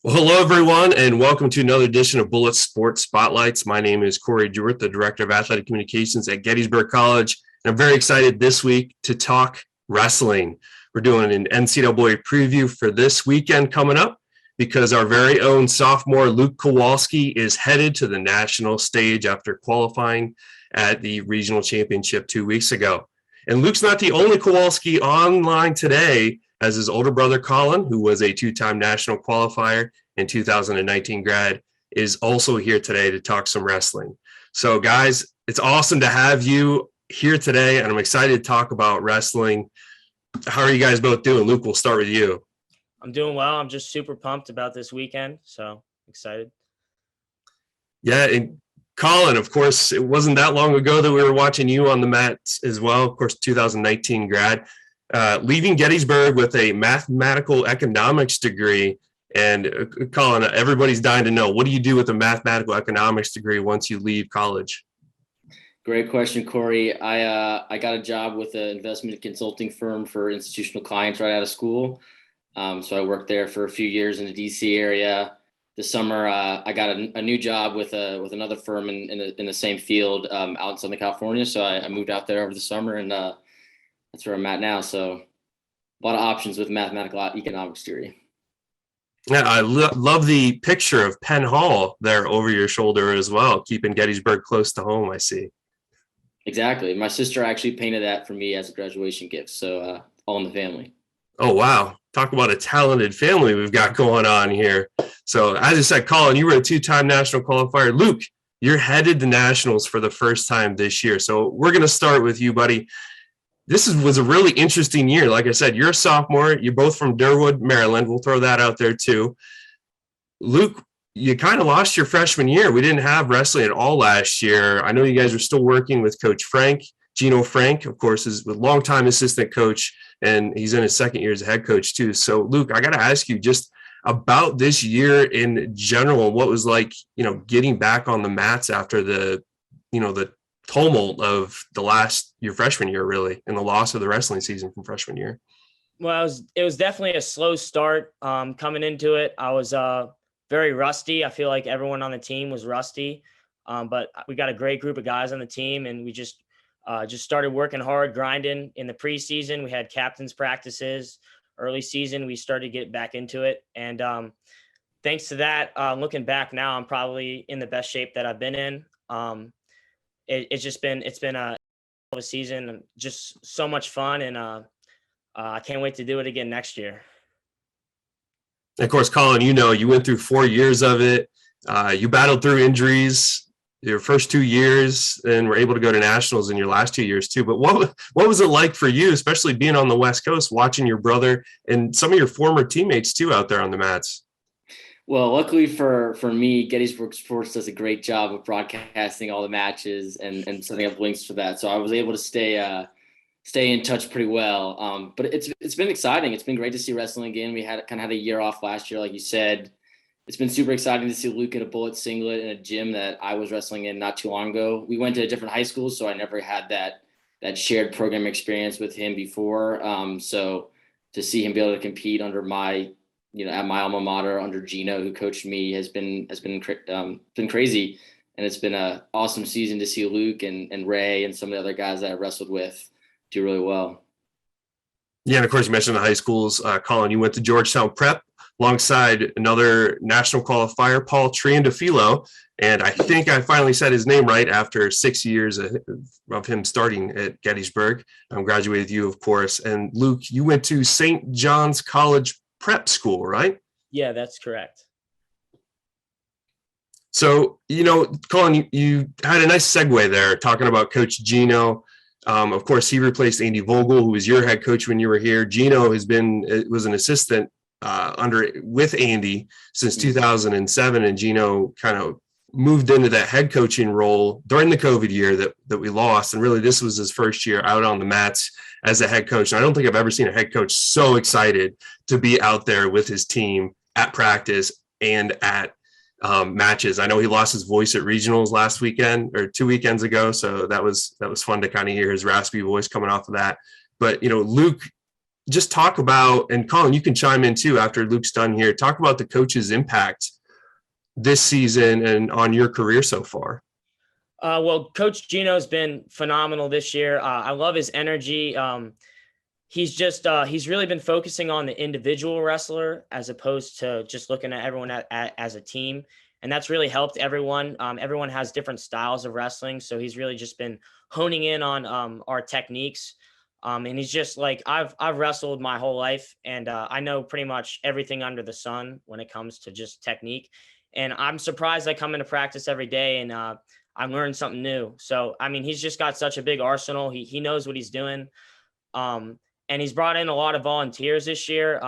Well, hello, everyone, and welcome to another edition of Bullet Sports Spotlights. My name is Corey Jewett, the Director of Athletic Communications at Gettysburg College, and I'm very excited this week to talk wrestling. We're doing an NCAA preview for this weekend coming up because our very own sophomore Luke Kowalski is headed to the national stage after qualifying at the regional championship 2 weeks ago. And Luke's not the only Kowalski online today, as his older brother Colin, who was a two-time national qualifier and 2019 grad, is also here today to talk some wrestling. So guys, it's awesome to have you here today, and I'm excited to talk about wrestling. How are you guys both doing? Luke, we'll start with you. I'm doing well. I'm just super pumped about this weekend, so excited. Yeah, and Colin, of course, it wasn't that long ago that we were watching you on the mat as well. Of course, 2019 grad. Leaving Gettysburg with a mathematical economics degree. And Colin, everybody's dying to know, what do you do with a mathematical economics degree once you leave college? Great question, Corey. I got a job with an investment consulting firm for institutional clients right out of school. So I worked there for a few years in the DC area. This summer, I got a new job with another firm in the same field out in Southern California. So I moved out there over the summer, and that's where I'm at now. So a lot of options with mathematical economics degree. Yeah, I love the picture of Penn Hall there over your shoulder as well, keeping Gettysburg close to home, I see. Exactly. My sister actually painted that for me as a graduation gift. So all in the family. Oh, wow. Talk about a talented family we've got going on here. So as I said, Colin, you were a two-time national qualifier. Luke, you're headed to nationals for the first time this year. So we're going to start with you, buddy. This was a really interesting year. Like I said, you're a sophomore. You're both from Durwood, Maryland. We'll throw that out there too. Luke, you kind of lost your freshman year. We didn't have wrestling at all last year. I know you guys are still working with Coach Frank. Gino Frank, of course, is a longtime assistant coach, and he's in his second year as a head coach too. So, Luke, I got to ask you just about this year in general, what was like, getting back on the mats after the tumult of your freshman year, really, and the loss of the wrestling season from freshman year. Well, it was definitely a slow start coming into it. I was very rusty. I feel like everyone on the team was rusty, but we got a great group of guys on the team, and we just started working hard, grinding in the preseason. We had captains practices. Early season, we started to get back into it, and thanks to that, looking back now, I'm probably in the best shape that I've been in. It's been a season, just so much fun, and I can't wait to do it again next year. Of course, Colin, you went through 4 years of it. You battled through injuries your first 2 years, and were able to go to nationals in your last 2 years too. But what was it like for you, especially being on the West Coast, watching your brother and some of your former teammates too out there on the mats? Well, luckily for me, Gettysburg Sports does a great job of broadcasting all the matches and setting up links for that. So I was able to stay in touch pretty well. But it's been exciting. It's been great to see wrestling again. We had a year off last year, like you said. It's been super exciting to see Luke in a bullet singlet in a gym that I was wrestling in not too long ago. We went to a different high school, so I never had that shared program experience with him before. So to see him be able to compete under my at my alma mater under Gino, who coached me, has been crazy. And it's been an awesome season to see Luke and Ray and some of the other guys that I wrestled with do really well. Yeah, and of course you mentioned the high schools. Colin, you went to Georgetown Prep alongside another national qualifier, Paul Triandafilo. And I think I finally said his name right after 6 years of him starting at Gettysburg. I'm graduated with you, of course. And Luke, you went to St. John's College Prep School, right? Yeah, that's correct. So, Colin, you had a nice segue there talking about Coach Gino. Of course, he replaced Andy Vogel, who was your head coach when you were here. Gino was an assistant with Andy since 2007, and Gino kind of moved into that head coaching role during the COVID year that we lost. And really, this was his first year out on the mats as a head coach. And I don't think I've ever seen a head coach so excited to be out there with his team at practice and at matches. I know he lost his voice at regionals last weekend or 2 weekends ago. So that was fun to kind of hear his raspy voice coming off of that. But, Luke, just talk about, and Colin, you can chime in too after Luke's done here, talk about the coach's impact this season and on your career so far. Well, Coach Gino's been phenomenal this year. I love his energy. He's really been focusing on the individual wrestler as opposed to just looking at everyone as a team. And that's really helped everyone. Everyone has different styles of wrestling. So he's really just been honing in on our techniques. And he's just like, I've wrestled my whole life, and I know pretty much everything under the sun when it comes to just technique. And I'm surprised I come into practice every day and I learned something new. So, I mean, he's just got such a big arsenal. He knows what he's doing. And he's brought in a lot of volunteers this year.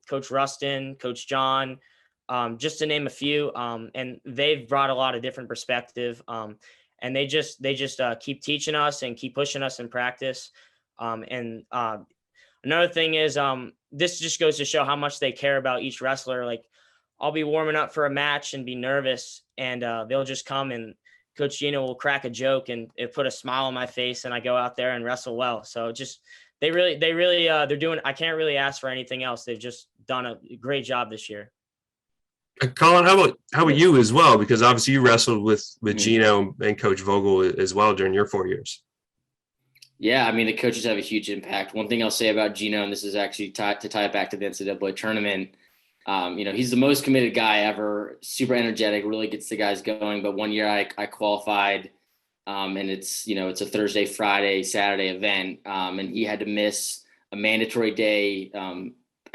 Coach Rustin, Coach John, just to name a few. And they've brought a lot of different perspective. And they just keep teaching us and keep pushing us in practice. Another thing is, this just goes to show how much they care about each wrestler. Like, I'll be warming up for a match and be nervous, and they'll just come, and Coach Gino will crack a joke and it put a smile on my face, and I go out there and wrestle well. So just, they're doing, I can't really ask for anything else. They've just done a great job this year. Colin, how about you as well? Because obviously you wrestled with Gino and Coach Vogel as well during your 4 years. Yeah, I mean, the coaches have a huge impact. One thing I'll say about Gino, and this is actually to tie it back to the NCAA tournament, he's the most committed guy ever, super energetic, really gets the guys going. But one year I qualified, and it's a Thursday, Friday, Saturday event, and he had to miss a mandatory day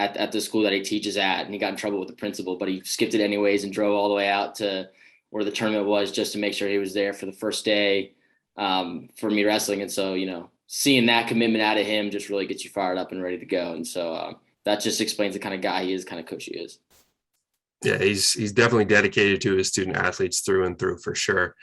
at the school that he teaches at, and he got in trouble with the principal, but he skipped it anyways and drove all the way out to where the tournament was just to make sure he was there for the first day for me wrestling. And so, seeing that commitment out of him just really gets you fired up and ready to go. And so that just explains the kind of guy he is, kind of coach he is. Yeah, he's definitely dedicated to his student athletes through and through for sure.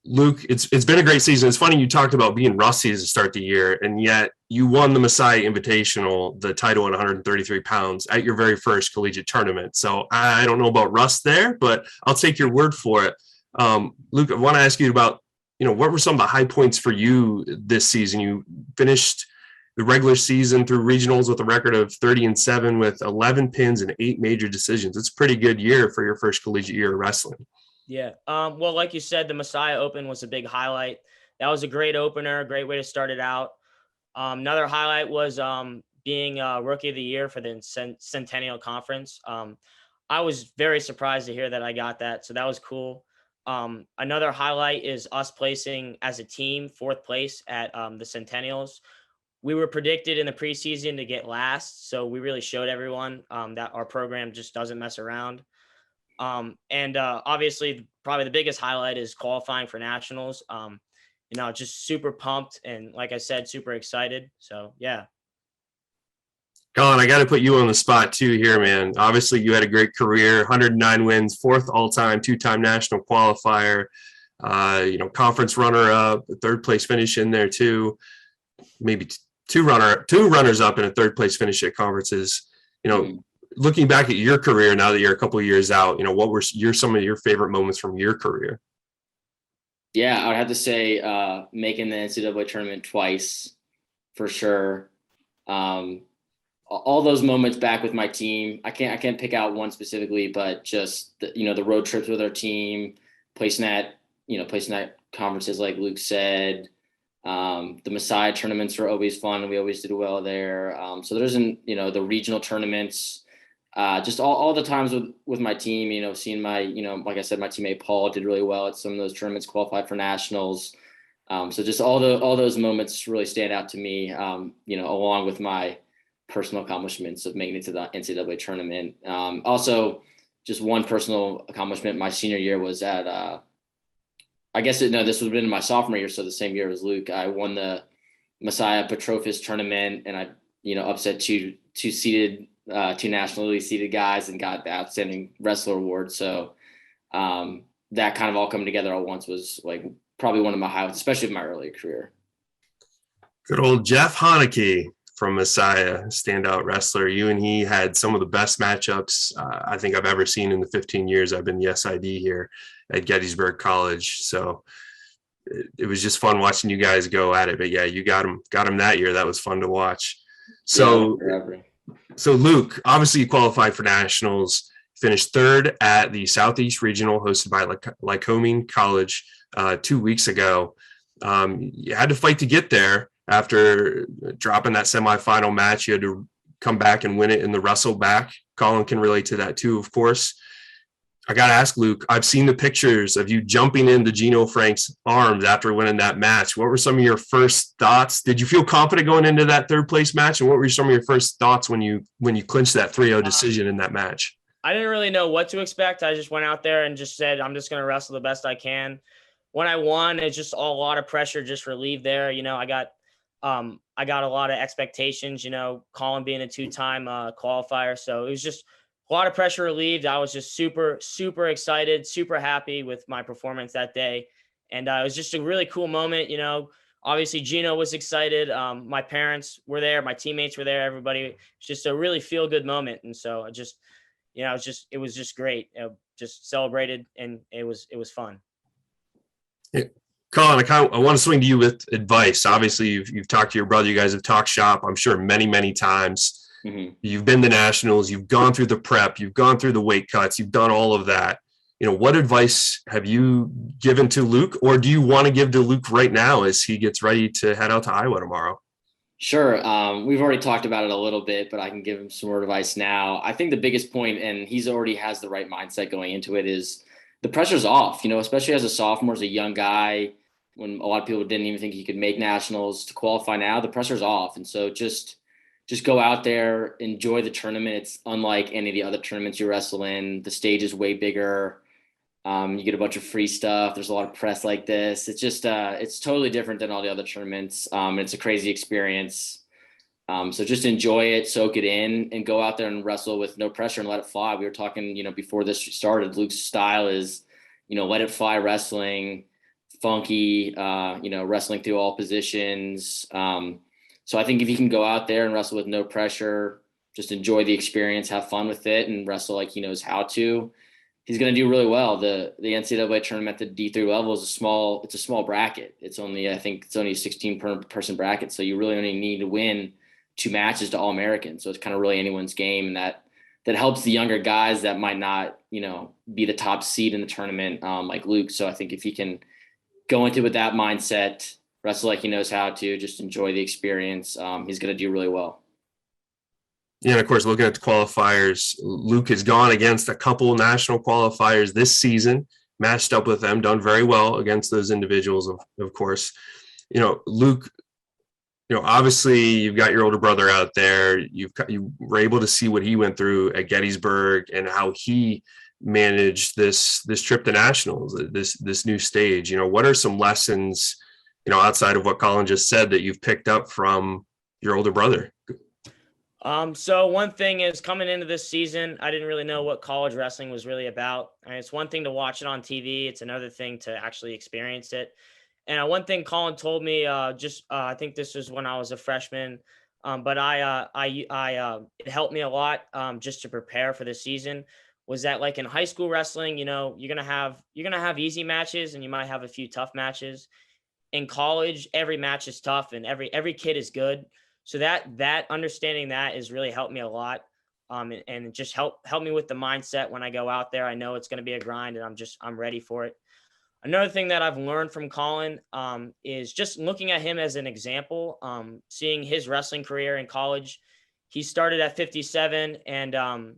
Luke, it's been a great season. It's funny you talked about being rusty to start the year, and yet you won the Messiah Invitational, the title at 133 pounds at your very first collegiate tournament. So I don't know about rust there, but I'll take your word for it. Luke, I want to ask you about, what were some of the high points for you this season? You finished the regular season through regionals with a record of 30-7 with 11 pins and 8 major decisions. It's a pretty good year for your first collegiate year of wrestling. Yeah. Well, like you said, the Messiah Open was a big highlight. That was a great opener, a great way to start it out. Another highlight was being Rookie of the Year for the Centennial Conference. I was very surprised to hear that I got that, so that was cool. Another highlight is us placing as a team 4th place at the Centennials. We were predicted in the preseason to get last, so we really showed everyone that our program just doesn't mess around. Obviously, probably the biggest highlight is qualifying for nationals. Just super pumped and, like I said, super excited. So, yeah. Colin, I got to put you on the spot too here, man. Obviously, you had a great career, 109 wins, 4th all-time, 2-time national qualifier, conference runner-up, 3rd place finish in there too, maybe two runners-up and a 3rd place finish at conferences. Looking back at your career now that you're a couple of years out, what were some of your favorite moments from your career? Yeah, I would have to say making the NCAA tournament twice for sure. All those moments back with my team, I can't pick out one specifically, but just the road trips with our team, placing at conferences like Luke said. The Messiah tournaments were always fun. We always did well there. So there's the regional tournaments, just all the times with my team, seeing my, like I said, my teammate Paul did really well at some of those tournaments, qualified for nationals. So just all those moments really stand out to me, along with my personal accomplishments of making it to the NCAA tournament. Also, just one personal accomplishment, my senior year was at, this would have been my sophomore year, so the same year as Luke. I won the Messiah Petrophis tournament, and I, upset two nationally seeded guys and got the outstanding wrestler award. So that kind of all coming together at once was like probably one of my highlights, especially in my earlier career. Good old Jeff Haneke from Messiah, standout wrestler. You and he had some of the best matchups I think I've ever seen in the 15 years I've been the SID here at Gettysburg College. So it was just fun watching you guys go at it. But yeah, you got him that year. That was fun to watch. So, forever. so Luke, obviously you qualified for nationals, finished third at the Southeast Regional hosted by Lycoming College 2 weeks ago. You had to fight to get there after dropping that semifinal match. You had to come back and win it in the wrestle back. Colin can relate to that too, of course. I got to ask Luke, I've seen the pictures of you jumping into Gino Frank's arms after winning that match. What were some of your first thoughts? Did you feel confident going into that third place match? And what were some of your first thoughts when you clinched that 3-0 decision in that match? I didn't really know what to expect. I just went out there and just said, I'm just going to wrestle the best I can. When I won, it's just a lot of pressure just relieved there. I got a lot of expectations, Colin being a 2-time qualifier. So it was just a lot of pressure relieved. I was just super, super excited, super happy with my performance that day. And it was just a really cool moment. Obviously Gino was excited. My parents were there. My teammates were there. Everybody. It was just a really feel good moment. And so it was just great. Just celebrated, and it was fun. Yeah. Colin, I want to swing to you with advice. Obviously, you've talked to your brother. You guys have talked shop, I'm sure, many, many times. Mm-hmm. You've been to nationals. You've gone through the prep. You've gone through the weight cuts. You've done all of that. What advice have you given to Luke, or do you want to give to Luke right now as he gets ready to head out to Iowa tomorrow? Sure. We've already talked about it a little bit, but I can give him some more advice now. I think the biggest point, and he's already has the right mindset going into it, is the pressure's off, especially as a sophomore, as a young guy, when a lot of people didn't even think he could make nationals. To qualify now, the pressure's off. And so just go out there, enjoy the tournament. It's unlike any of the other tournaments you wrestle in. The stage is way bigger. You get a bunch of free stuff. There's a lot of press like this. It's just, it's totally different than all the other tournaments. It's a crazy experience. So just enjoy it, soak it in, and go out there and wrestle with no pressure and let it fly. We were talking, before this started, Luke's style is, let it fly wrestling, funky, wrestling through all positions. So I think if he can go out there and wrestle with no pressure, just enjoy the experience, have fun with it, and wrestle like he knows how to, he's going to do really well. The NCAA tournament at the D3 level is a small bracket. It's only a 16 person bracket. So you really only need to win 2 matches to All-American. So it's kind of really anyone's game. And that helps the younger guys that might not, be the top seed in the tournament, like Luke. So I think if he can go into it with that mindset, wrestle like he knows how to, just enjoy the experience, he's going to do really well. Yeah, and of course, looking at the qualifiers, Luke has gone against a couple national qualifiers this season, matched up with them, done very well against those individuals, of course. Luke, obviously you've got your older brother out there. You were able to see what he went through at Gettysburg and how he managed this trip to nationals, this new stage. What are some lessons, outside of what Colin just said, that you've picked up from your older brother? So one thing is, coming into this season, I didn't really know what college wrestling was really about. It's one thing to watch it on TV. It's another thing to actually experience it. And one thing Colin told me, I think this was when I was a freshman, but it helped me a lot just to prepare for the season, was that like in high school wrestling, you're going to have easy matches and you might have a few tough matches. In college, every match is tough and every kid is good. So that understanding that has really helped me a lot. And just help me with the mindset when I go out there. I know it's going to be a grind and I'm ready for it. Another thing that I've learned from Colin is just looking at him as an example, seeing his wrestling career in college. He started at 57 and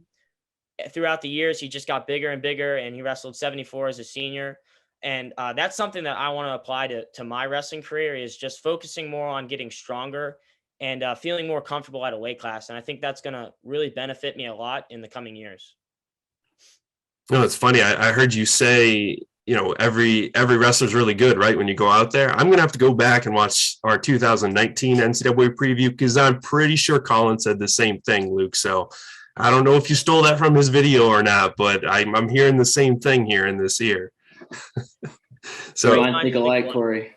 throughout the years, he just got bigger and bigger, and he wrestled 74 as a senior. And that's something that I want to apply to my wrestling career, is just focusing more on getting stronger and feeling more comfortable at a weight class. And I think that's going to really benefit me a lot in the coming years. It's funny. I heard you say, every wrestler's really good, right? When you go out there, I'm going to have to go back and watch our 2019 NCAA preview, because I'm pretty sure Colin said the same thing, Luke. So I don't know if you stole that from his video or not, but I'm hearing the same thing here in this ear. So I think alike, Corey.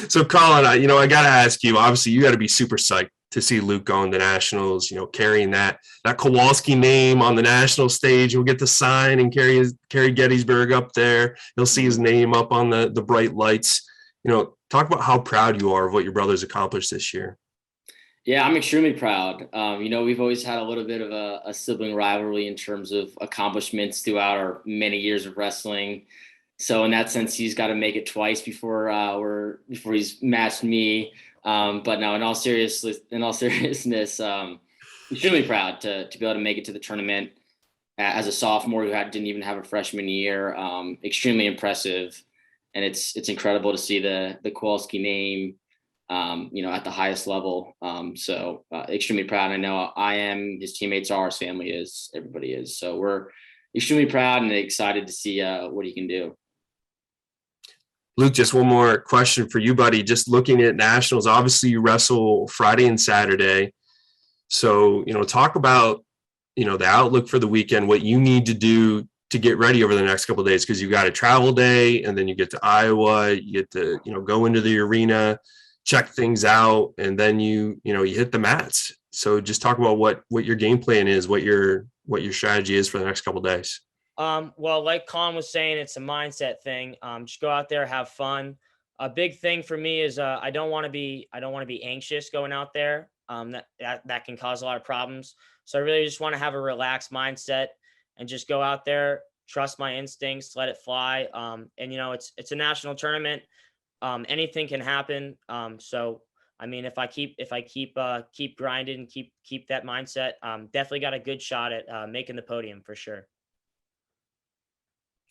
So Colin, I got to ask you, obviously you got to be super psyched to see Luke going to nationals, carrying that Kowalski name on the national stage. He'll get the sign and carry Gettysburg up there. He'll see his name up on the bright lights. talk about how proud you are of what your brothers accomplished this year. Yeah, I'm extremely proud. We've always had a little bit of a sibling rivalry in terms of accomplishments throughout our many years of wrestling. So in that sense, he's got to make it twice before he's matched me. But no, in all seriousness, extremely proud to be able to make it to the tournament as a sophomore who didn't even have a freshman year. Extremely impressive, and it's incredible to see the Kowalski name, at the highest level. So extremely proud. I know I am, his teammates are, his family is, everybody is. So we're extremely proud and excited to see what he can do. Luke, just one more question for you, buddy. Just looking at nationals, obviously you wrestle Friday and Saturday. So, talk about, the outlook for the weekend, what you need to do to get ready over the next couple of days, because you got a travel day and then you get to Iowa, you get to, go into the arena, check things out, and then you hit the mats. So just talk about what your game plan is, what your strategy is for the next couple of days. Well, like Colin was saying, it's a mindset thing. Just go out there, have fun. A big thing for me is I don't want to be anxious going out there. That can cause a lot of problems. So I really just want to have a relaxed mindset and just go out there, trust my instincts, let it fly. It's a national tournament. Anything can happen. So I mean, if I keep grinding and keep that mindset, definitely got a good shot at making the podium for sure.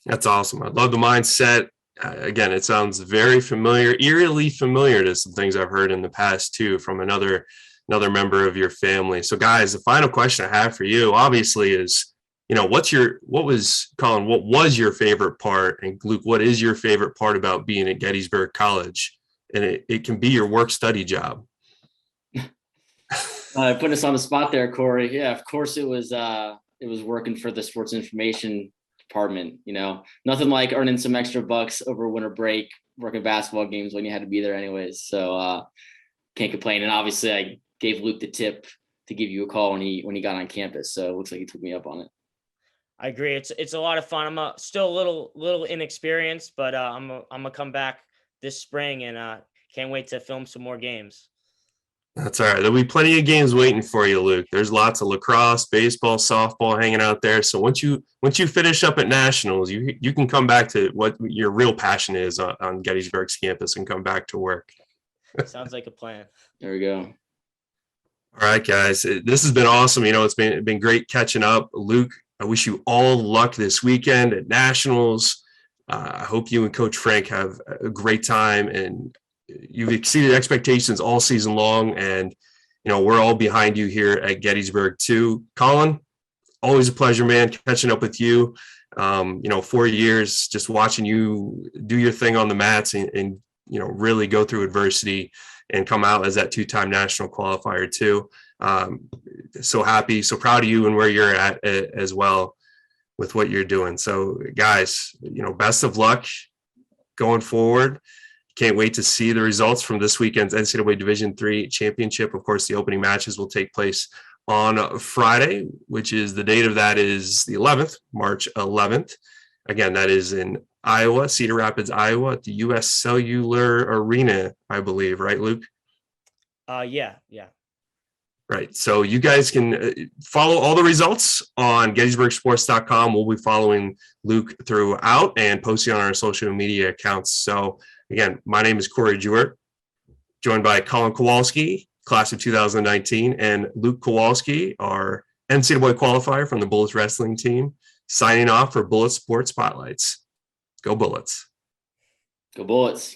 That's awesome. I love the mindset. Again, it sounds very familiar, eerily familiar to some things I've heard in the past too, from another member of your family. So guys, the final question I have for you obviously is, what was your favorite part? And Luke, what is your favorite part about being at Gettysburg College? And it can be your work study job. Putting us on the spot there, Corey. Yeah, of course it was working for the sports information department. Nothing like earning some extra bucks over winter break, working basketball games when you had to be there anyways. So can't complain. And obviously I gave Luke the tip to give you a call when he got on campus. So it looks like he took me up on it. I agree. It's a lot of fun. I'm still a little inexperienced, but I'm gonna come back this spring and can't wait to film some more games. That's all right. There'll be plenty of games waiting for you, Luke. There's lots of lacrosse, baseball, softball hanging out there. So once you finish up at nationals, you can come back to what your real passion is on Gettysburg's campus and come back to work. Sounds like a plan. There we go. All right, guys. This has been awesome. It's been great catching up. Luke, I wish you all luck this weekend at nationals. I hope you and Coach Frank have a great time, and you've exceeded expectations all season long. And, we're all behind you here at Gettysburg too. Colin, always a pleasure, man, catching up with you. 4 years, just watching you do your thing on the mats and really go through adversity and come out as that 2-time national qualifier too. So happy, so proud of you and where you're at as well with what you're doing. So guys, best of luck going forward. Can't wait to see the results from this weekend's NCAA Division III championship. Of course, the opening matches will take place on Friday, which is the date of that is the 11th, March 11th. Again, that is in Iowa, Cedar Rapids, Iowa, at the U.S. Cellular Arena, I believe, right, Luke? Yeah. Right. So you guys can follow all the results on GettysburgSports.com. We'll be following Luke throughout and posting on our social media accounts. So again, my name is Corey Jewett, joined by Colin Kowalski, class of 2019, and Luke Kowalski, our NCAA qualifier from the Bullets wrestling team, signing off for Bullets Sports Spotlights. Go Bullets. Go Bullets.